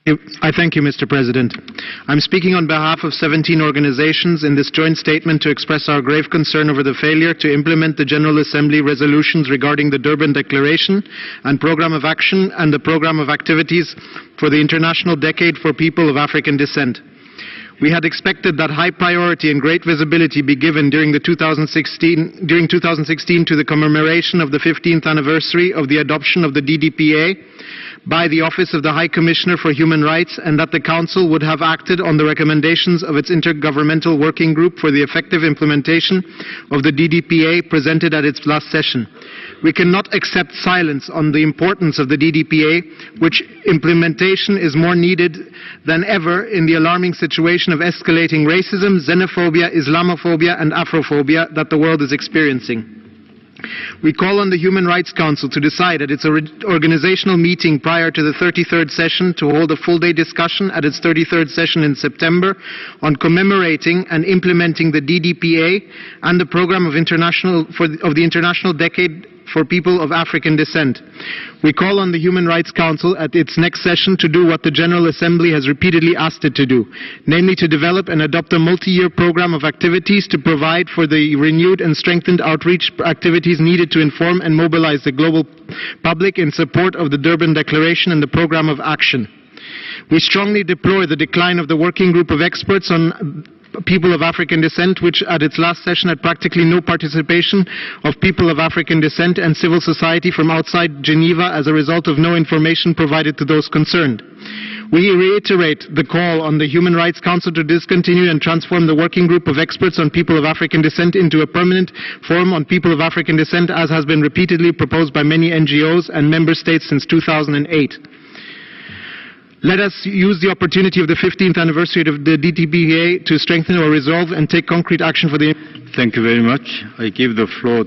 I thank you, Mr. President. I'm speaking on behalf of 17 organizations in this joint statement to express our grave concern over the failure to implement the General Assembly resolutions regarding the Durban Declaration and Programme of Action and the Programme of Activities for the International Decade for People of African Descent. We had expected that high priority and great visibility be given during 2016 to the commemoration of the 15th anniversary of the adoption of the DDPA by the Office of the High Commissioner for Human Rights, and that the Council would have acted on the recommendations of its Intergovernmental Working Group for the effective implementation of the DDPA presented at its last session. We cannot accept silence on the importance of the DDPA, which implementation is more needed than ever in the alarming situation of escalating racism, xenophobia, Islamophobia and Afrophobia that the world is experiencing. We call on the Human Rights Council to decide at its organizational meeting prior to the 33rd session to hold a full-day discussion at its 33rd session in September on commemorating and implementing the DDPA and the Programme of the International Decade for People of African Descent. We call on the Human Rights Council at its next session to do what the General Assembly has repeatedly asked it to do, namely to develop and adopt a multi-year program of activities to provide for the renewed and strengthened outreach activities needed to inform and mobilize the global public in support of the Durban Declaration and the Programme of Action. We strongly deplore the decline of the working group of experts on people of African descent, which at its last session had practically no participation of people of African descent and civil society from outside Geneva as a result of no information provided to those concerned. We reiterate the call on the Human Rights Council to discontinue and transform the working group of experts on people of African descent into a permanent forum on people of African descent, as has been repeatedly proposed by many NGOs and member states since 2008. Let us use the opportunity of the 15th anniversary of the DDPA to strengthen our resolve and take concrete action for the... Thank you very much. I give the floor